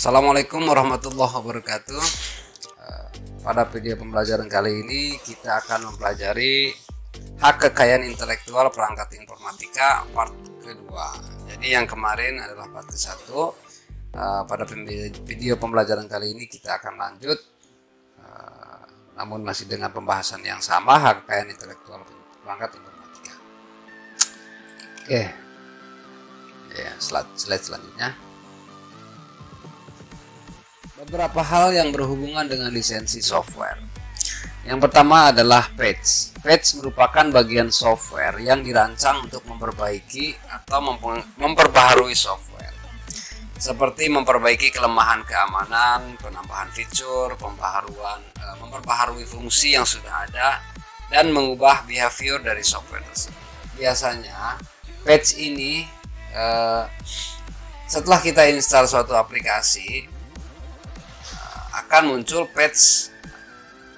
Assalamualaikum warahmatullahi wabarakatuh. Pada video pembelajaran kali ini kita akan mempelajari hak kekayaan intelektual perangkat informatika part kedua. Jadi yang kemarin adalah part ke-1. Pada video pembelajaran kali ini kita akan lanjut, namun masih dengan pembahasan yang sama, hak kekayaan intelektual perangkat informatika. Oke, ya, slide selanjutnya. Beberapa hal yang berhubungan dengan lisensi software. Yang pertama adalah patch. Patch merupakan bagian software yang dirancang untuk memperbaiki atau memperbaharui software, seperti memperbaiki kelemahan keamanan, penambahan fitur, memperbaharui fungsi yang sudah ada, dan mengubah behavior dari software tersebut. Biasanya patch ini setelah kita install suatu aplikasi, akan muncul patch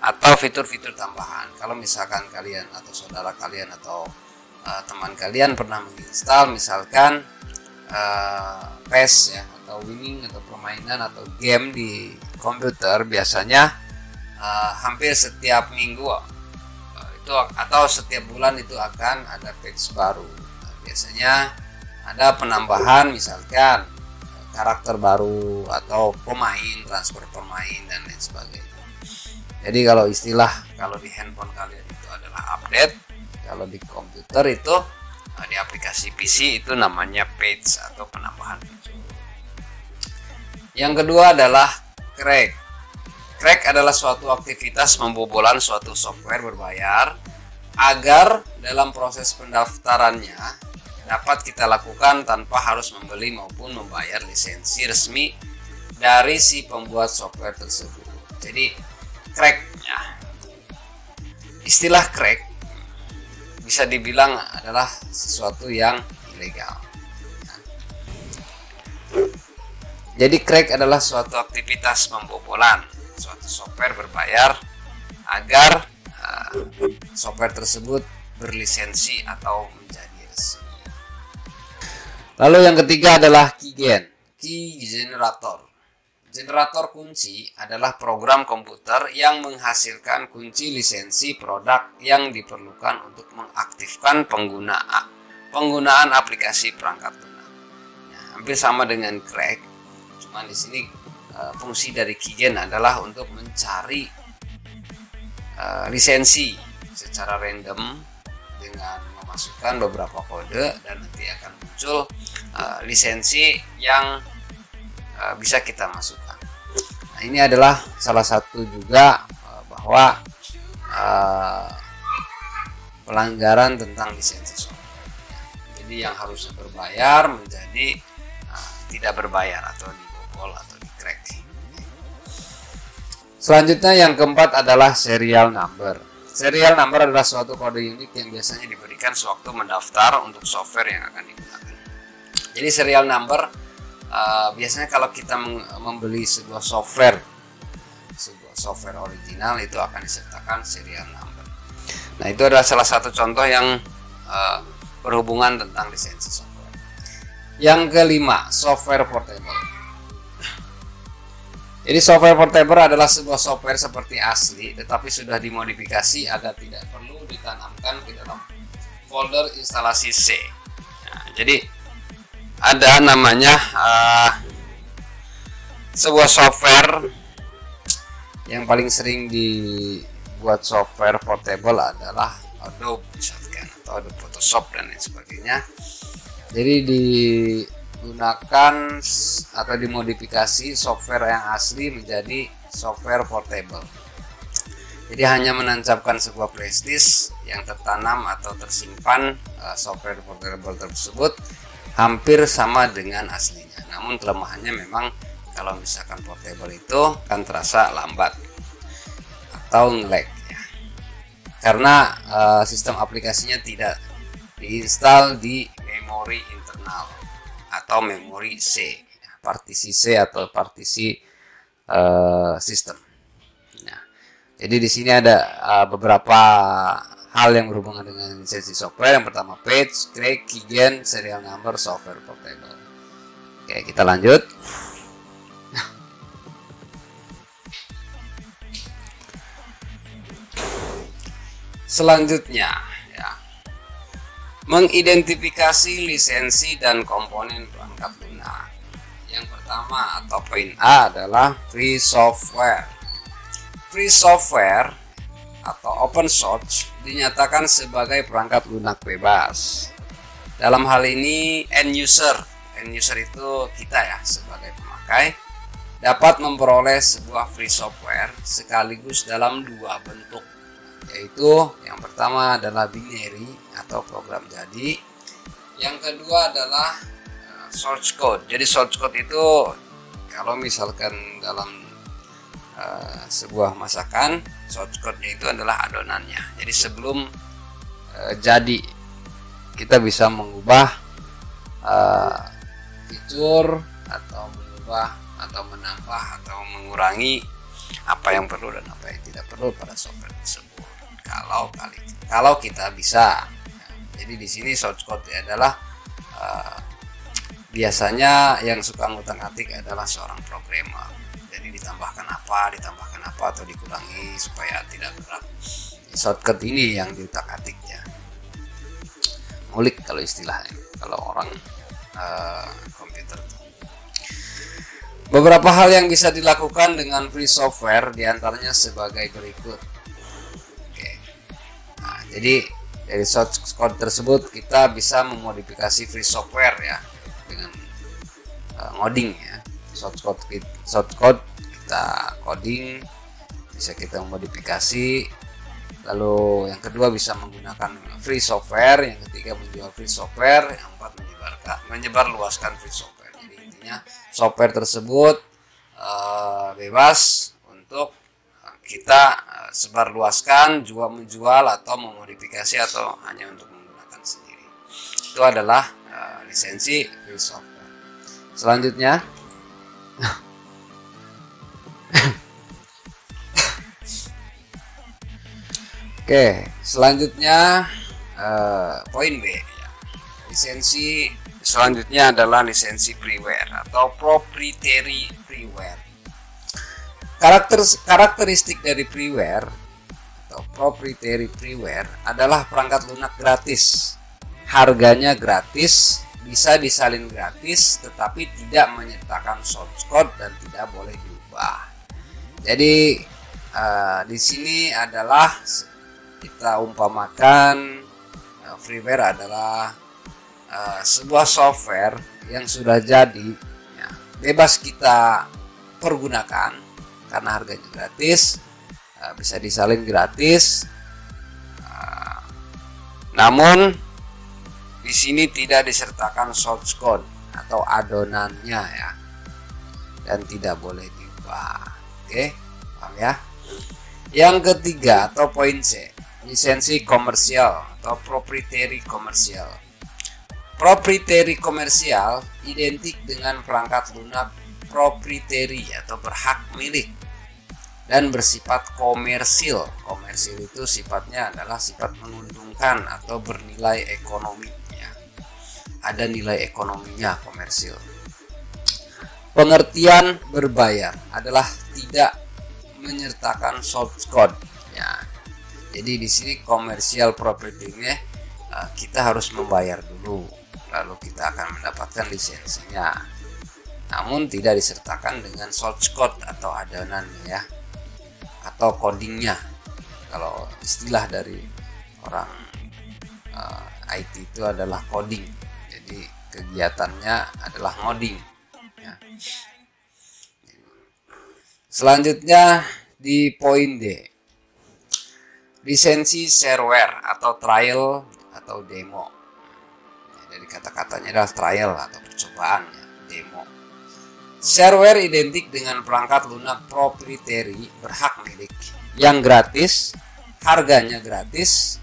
atau fitur-fitur tambahan. Kalau misalkan kalian atau saudara kalian atau teman kalian pernah menginstal misalkan PES ya, atau winning atau permainan atau game di komputer, biasanya hampir setiap minggu itu atau setiap bulan itu akan ada patch baru. Biasanya ada penambahan misalkan karakter baru atau pemain, transfer pemain dan lain sebagainya. Jadi kalau di handphone kalian itu adalah update, kalau di komputer itu di aplikasi PC itu namanya patch atau penambahan fitur. Yang kedua adalah crack. Crack adalah suatu aktivitas pembobolan suatu software berbayar agar dalam proses pendaftarannya dapat kita lakukan tanpa harus membeli maupun membayar lisensi resmi dari si pembuat software tersebut. Jadi cracknya, istilah crack bisa dibilang adalah sesuatu yang ilegal. Jadi crack adalah suatu aktivitas pembobolan suatu software berbayar agar software tersebut berlisensi atau menjadi resmi. Lalu yang ketiga adalah key generator. Generator kunci adalah program komputer yang menghasilkan kunci lisensi produk yang diperlukan untuk mengaktifkan penggunaan aplikasi perangkat lunak. Nah, hampir sama dengan crack, cuman di sini fungsi dari keygen adalah untuk mencari lisensi secara random dengan memasukkan beberapa kode, dan nanti akan muncul lisensi yang bisa kita masukkan. Nah, ini adalah salah satu juga bahwa pelanggaran tentang lisensi software. Jadi yang harusnya berbayar menjadi tidak berbayar atau dibobol atau di-crack. Selanjutnya yang keempat adalah serial number. Serial number adalah suatu kode unik yang biasanya diberikan sewaktu mendaftar untuk software yang akan digunakan. Jadi serial number biasanya kalau kita membeli sebuah software original itu akan disertakan serial number. Nah, itu adalah salah satu contoh yang berhubungan tentang lisensi software. Yang kelima, software portable. Jadi software portable adalah sebuah software seperti asli tetapi sudah dimodifikasi agar tidak perlu ditanamkan ke dalam folder instalasi C. Nah, jadi ada namanya sebuah software yang paling sering dibuat software portable adalah Adobe misalkan, atau Adobe Photoshop dan lain sebagainya. Jadi digunakan atau dimodifikasi software yang asli menjadi software portable. Jadi hanya menancapkan sebuah flashdisk yang tertanam atau tersimpan software portable tersebut hampir sama dengan aslinya. Namun kelemahannya memang kalau misalkan portable itu kan terasa lambat atau nge-lag ya. Karena sistem aplikasinya tidak diinstal di memori internal atau memori C, partisi C atau partisi sistem. Nah, jadi di sini ada beberapa hal yang berhubungan dengan lisensi software. Yang pertama patch, crack, keygen, serial number, software portable. Oke, kita lanjut. Selanjutnya, ya, mengidentifikasi lisensi dan komponen perangkat lunak. Yang pertama atau poin A adalah free software. Free software atau open source dinyatakan sebagai perangkat lunak bebas. Dalam hal ini end user itu kita ya sebagai pemakai dapat memperoleh sebuah free software sekaligus dalam dua bentuk, yaitu yang pertama adalah binary atau program jadi, yang kedua adalah source code. Jadi source code itu kalau misalkan dalam sebuah masakan, source code-nya itu adalah adonannya. Jadi sebelum jadi kita bisa mengubah fitur atau mengubah atau menambah atau mengurangi apa yang perlu dan apa yang tidak perlu pada software tersebut. Kalau kita bisa. Jadi di sini source code adalah biasanya yang suka ngutak-ngatik adalah seorang programmer. Jadi ditambahkan apa atau dikurangi supaya tidak berat. Shortcut ini yang diutak-atiknya. Ngulik kalau istilahnya, kalau orang komputer. Beberapa hal yang bisa dilakukan dengan free software diantaranya sebagai berikut. Oke. Nah, jadi dari source code tersebut kita bisa memodifikasi free software ya dengan ngoding ya. Source code kita coding, bisa kita modifikasi. Lalu yang kedua bisa menggunakan free software, yang ketiga menjual free software, yang keempat menyebarluaskan free software. Jadi intinya software tersebut bebas untuk kita sebarluaskan, menjual atau memodifikasi atau hanya untuk menggunakan sendiri. Itu adalah lisensi free software. Selanjutnya Oke, selanjutnya poin B ya. Lisensi selanjutnya adalah lisensi freeware atau proprietary freeware. Karakteristik dari freeware atau proprietary freeware adalah perangkat lunak gratis. Harganya gratis, bisa disalin gratis, tetapi tidak menyertakan source code dan tidak boleh diubah. Jadi di sini adalah kita umpamakan freeware adalah sebuah software yang sudah jadi ya, bebas kita pergunakan karena harganya gratis, bisa disalin gratis. Namun di sini tidak disertakan source code atau adonannya ya, dan tidak boleh diubah. Oke, paham ya? Yang ketiga atau poin C, lisensi komersial atau proprietary komersial. Proprietary komersial identik dengan perangkat lunak proprietary atau berhak milik dan bersifat komersil. Komersil itu sifatnya adalah sifat menguntungkan atau bernilai ekonominya. Ada nilai ekonominya komersil. Pengertian berbayar adalah tidak menyertakan source code ya. Jadi di sini komersial property-nya kita harus membayar dulu, lalu kita akan mendapatkan lisensinya. Namun tidak disertakan dengan source code atau adonan ya, atau codingnya. Kalau istilah dari orang IT itu adalah coding. Jadi kegiatannya adalah ngoding ya. Selanjutnya di poin D, lisensi shareware atau trial atau demo. Jadi kata-katanya adalah trial atau percobaan ya, demo. Shareware identik dengan perangkat lunak proprietary berhak milik yang gratis, harganya gratis,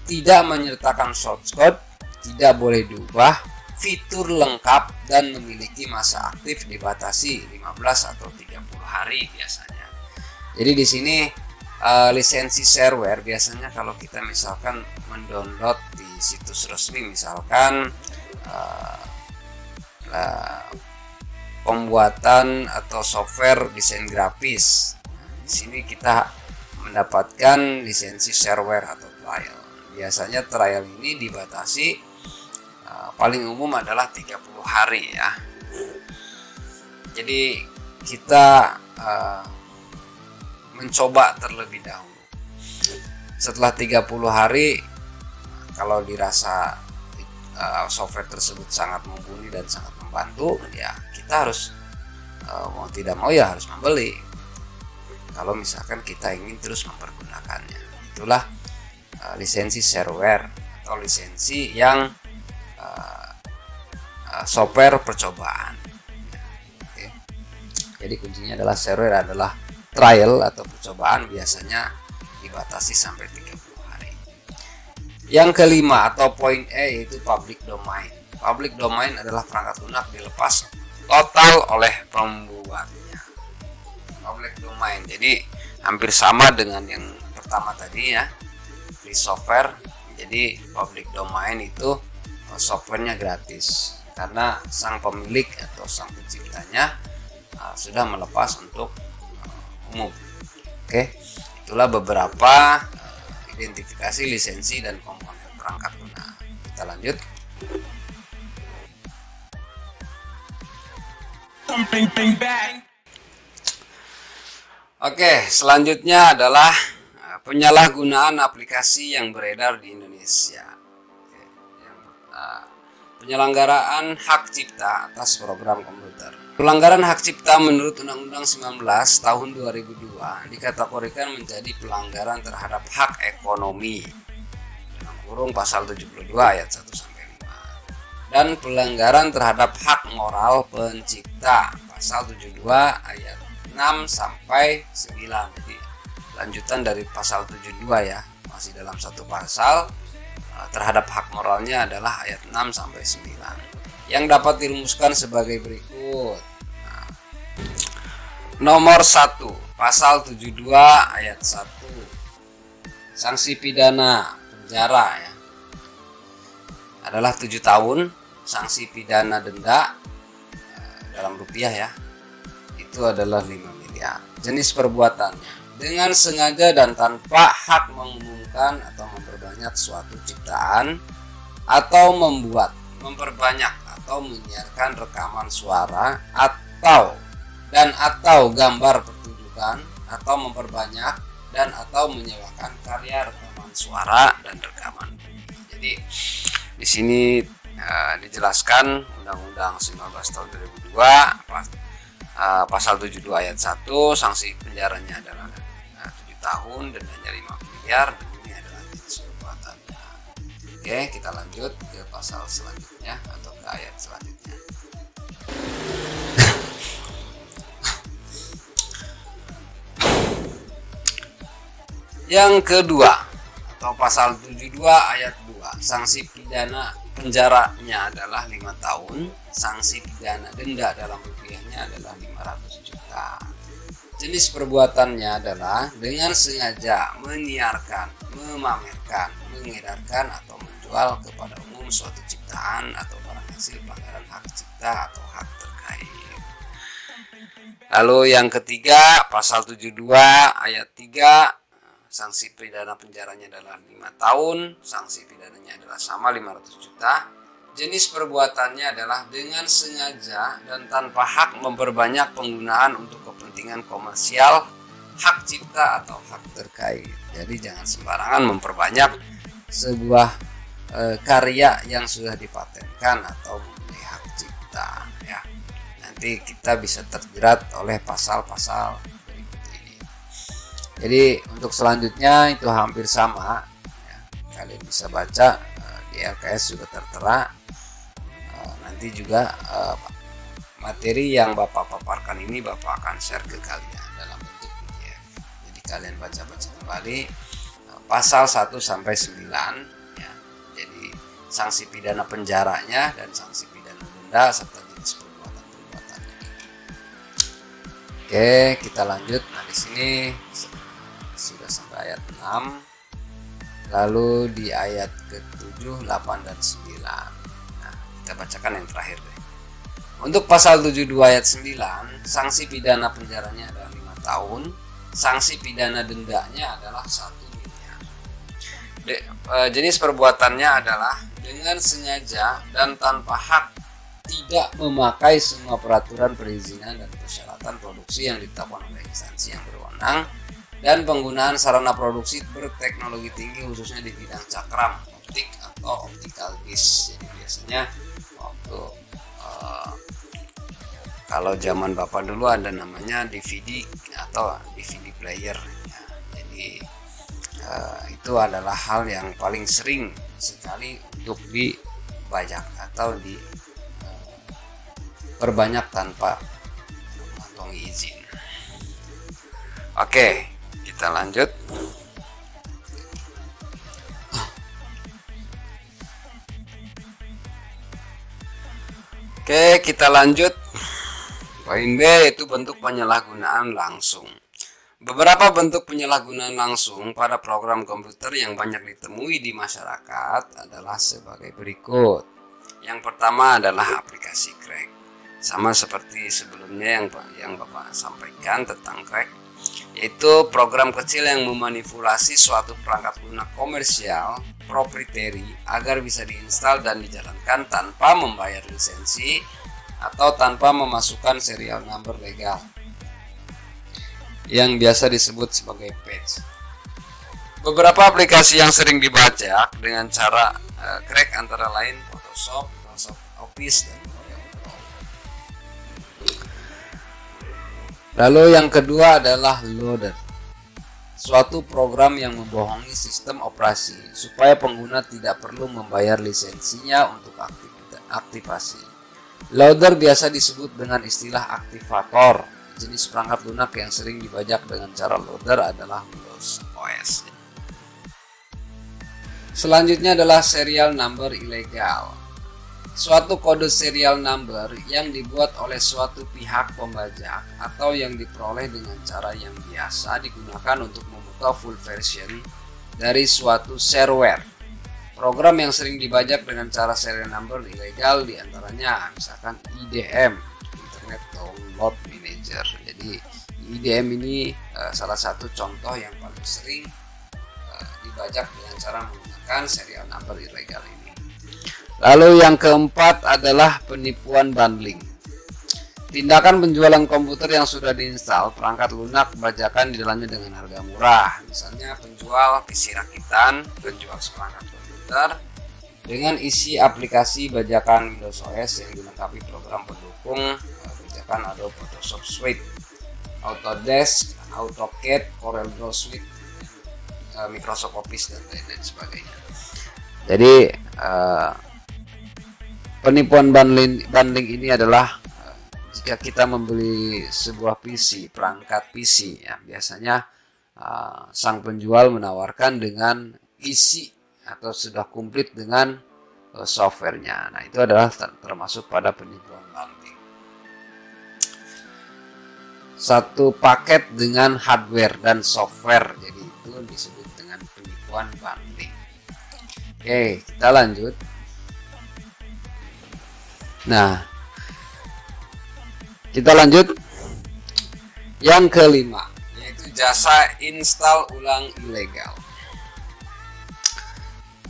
tidak menyertakan source code, tidak boleh diubah, fitur lengkap dan memiliki masa aktif dibatasi 15 atau 30 hari biasanya. Jadi di sini lisensi shareware biasanya kalau kita misalkan mendownload di situs resmi, misalkan pembuatan atau software desain grafis. Di sini kita mendapatkan lisensi shareware atau trial. biasanya trial ini dibatasi paling umum adalah 30 hari ya. Jadi kita mencoba terlebih dahulu. Setelah 30 hari, kalau dirasa software tersebut sangat mumpuni dan sangat membantu, ya kita harus mau tidak mau ya harus membeli. Kalau misalkan kita ingin terus mempergunakannya, itulah lisensi shareware atau lisensi yang software percobaan. Oke. Jadi kuncinya adalah shareware adalah trial atau percobaan, biasanya dibatasi sampai 30 hari. Yang kelima atau poin E yaitu public domain. Public domain adalah perangkat lunak dilepas total oleh pembuatnya. Public domain, jadi hampir sama dengan yang pertama tadi ya, free software. Jadi public domain itu softwarenya gratis karena sang pemilik atau sang penciptanya sudah melepas untuk umum. Oke, itulah beberapa identifikasi lisensi dan komponen perangkat lunak. Kita lanjut. Oke, selanjutnya adalah penyalahgunaan aplikasi yang beredar di Indonesia. Penyelenggaraan hak cipta atas program komputer. Pelanggaran hak cipta menurut Undang-Undang 19 tahun 2002 dikategorikan menjadi pelanggaran terhadap hak ekonomi dalam kurung pasal 72 ayat 1 sampai 5 dan pelanggaran terhadap hak moral pencipta pasal 72 ayat 6 sampai 9. Jadi lanjutan dari pasal 72 ya, masih dalam satu pasal. Terhadap hak moralnya adalah ayat 6 sampai 9 yang dapat dirumuskan sebagai berikut. Nomor 1, pasal 72 ayat 1, sanksi pidana penjara ya adalah 7 tahun, sanksi pidana denda dalam rupiah ya itu adalah 5 miliar. Jenis perbuatannya dengan sengaja dan tanpa hak mengumumkan atau memperbanyak suatu ciptaan atau membuat, memperbanyak atau menyiarkan rekaman suara atau gambar pertunjukan atau memperbanyak dan atau menyewakan karya rekaman suara dan rekaman bunyi. Jadi di sini dijelaskan Undang-Undang 19 tahun 2002 pasal 72 ayat 1, sanksi penjaranya adalah 7 tahun, dendanya 5 miliar, dan ini adalah jenis perbuatannya. Oke, kita lanjut ke pasal selanjutnya atau ke ayat selanjutnya. Yang kedua atau pasal 72 ayat 2, sanksi pidana penjaranya adalah 5 tahun, sanksi pidana denda dalam rupiahnya adalah 500 juta. Jenis perbuatannya adalah dengan sengaja menyiarkan, memamerkan, mengedarkan atau menjual kepada umum suatu ciptaan atau barang hasil pelanggaran hak cipta atau hak terkait. Lalu yang ketiga, pasal 72 ayat 3, sanksi pidana penjaranya adalah 5 tahun, sanksi pidananya adalah sama 500 juta. Jenis perbuatannya adalah dengan sengaja dan tanpa hak memperbanyak penggunaan untuk kepentingan komersial, hak cipta atau hak terkait. Jadi jangan sembarangan memperbanyak sebuah karya yang sudah dipatenkan atau mempunyai hak cipta ya. Nanti kita bisa terjerat oleh pasal-pasal berikut ini. Jadi untuk selanjutnya itu hampir sama ya. Kalian bisa baca di LKS juga tertera. Nanti juga materi yang Bapak paparkan ini Bapak akan share ke kalian dalam bentuk PDF. Jadi kalian baca-baca kembali pasal 1 sampai 9 ya. Jadi sanksi pidana penjaranya dan sanksi pidana denda serta jenis perbuatan-perbuatannya. Oke, kita lanjut. Nah, di sini sudah sampai ayat 6. Lalu di ayat ke-7, 8 dan 9. Kita bacakan yang terakhir deh. Untuk pasal 72 ayat 9, sanksi pidana penjaranya adalah 5 tahun, sanksi pidana dendanya adalah 1 miliar. Jenis perbuatannya adalah dengan sengaja dan tanpa hak tidak memakai semua peraturan perizinan dan persyaratan produksi yang ditetapkan oleh instansi yang berwenang, dan penggunaan sarana produksi berteknologi tinggi khususnya di bidang cakram, optik atau optical disc. Jadi biasanya waktu kalau zaman Bapak dulu ada namanya DVD atau DVD player ya. Jadi itu adalah hal yang paling sering sekali untuk dibajak atau diperbanyak tanpa mengantongi izin. Oke, kita lanjut. Oke, kita lanjut. Poin B yaitu bentuk penyalahgunaan langsung. Beberapa bentuk penyalahgunaan langsung pada program komputer yang banyak ditemui di masyarakat adalah sebagai berikut. Yang pertama adalah aplikasi crack. Sama seperti sebelumnya yang Bapak sampaikan tentang crack, yaitu program kecil yang memanipulasi suatu perangkat lunak komersial proprietary agar bisa diinstal dan dijalankan tanpa membayar lisensi atau tanpa memasukkan serial number legal, yang biasa disebut sebagai patch. Beberapa aplikasi yang sering dibajak dengan cara crack antara lain Photoshop, Microsoft Office, dan lalu yang kedua adalah loader, suatu program yang membohongi sistem operasi supaya pengguna tidak perlu membayar lisensinya untuk aktivasi. Loader biasa disebut dengan istilah aktivator. Jenis perangkat lunak yang sering dibajak dengan cara loader adalah Windows OS. Selanjutnya adalah serial number ilegal, suatu kode serial number yang dibuat oleh suatu pihak pembajak atau yang diperoleh dengan cara yang biasa digunakan untuk membuka full version dari suatu shareware. Program yang sering dibajak dengan cara serial number ilegal diantaranya misalkan IDM, Internet Download Manager. Jadi IDM ini salah satu contoh yang paling sering dibajak dengan cara menggunakan serial number ilegal ini. Lalu yang keempat adalah penipuan bundling. Tindakan penjualan komputer yang sudah diinstal perangkat lunak bajakan di dalamnya dengan harga murah. Misalnya penjual PC rakitan, penjual seperangkat komputer dengan isi aplikasi bajakan Windows OS yang dilengkapi program pendukung bajakan Adobe Photoshop Suite, Autodesk, AutoCAD, Corel Draw Suite, Microsoft Office, dan lain-lain sebagainya. Jadi penipuan bundling ini adalah jika kita membeli sebuah PC, perangkat PC ya, biasanya sang penjual menawarkan dengan isi atau sudah komplit dengan softwarenya. Nah, itu adalah termasuk pada penipuan bundling. Satu paket dengan hardware dan software, jadi itu disebut dengan penipuan bundling. Oke, kita lanjut. Nah, kita lanjut yang kelima, yaitu jasa install ulang ilegal.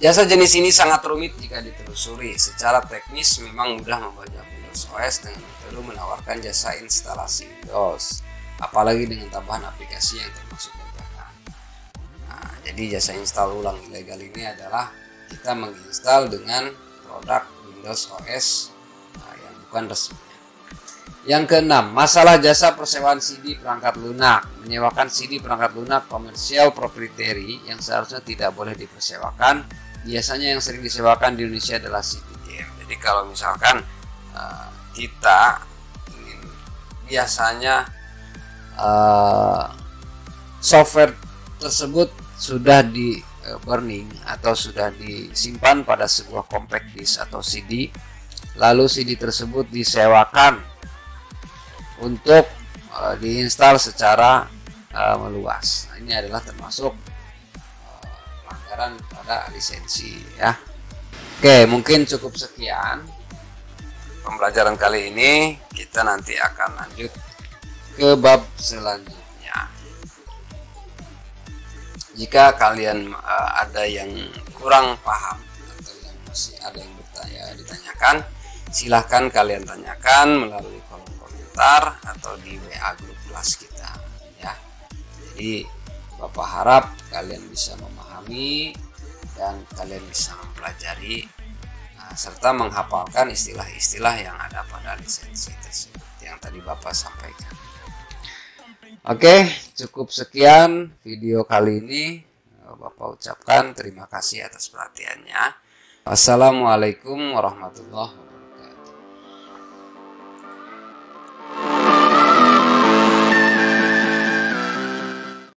Jasa jenis ini sangat rumit jika ditelusuri. Secara teknis memang mudah membajak Windows OS dengan metode menawarkan jasa instalasi Windows, apalagi dengan tambahan aplikasi yang termasuk bajakan. Nah, jadi jasa install ulang ilegal ini adalah kita menginstal dengan produk Windows OS yang bukan resmi. Yang keenam, masalah jasa persewaan CD perangkat lunak. Menyewakan CD perangkat lunak komersial proprietary yang seharusnya tidak boleh dipersewakan. Biasanya yang sering disewakan di Indonesia adalah CD game. Jadi kalau misalkan kita ingin, biasanya software tersebut sudah di burning atau sudah disimpan pada sebuah compact disk atau CD, lalu CD tersebut disewakan untuk diinstal secara meluas. Nah, ini adalah termasuk pelanggaran pada lisensi ya. Oke, mungkin cukup sekian pembelajaran kali ini. Kita nanti akan lanjut ke bab selanjutnya. Jika kalian ada yang kurang paham atau yang masih ada yang ditanyakan, silahkan kalian tanyakan melalui kolom komentar atau di WA grup kelas kita ya. Jadi Bapak harap kalian bisa memahami dan kalian bisa mempelajari serta menghafalkan istilah-istilah yang ada pada lisensi tersebut yang tadi Bapak sampaikan. Oke, cukup sekian video kali ini. Bapak ucapkan terima kasih atas perhatiannya. Wassalamualaikum warahmatullahi wabarakatuh.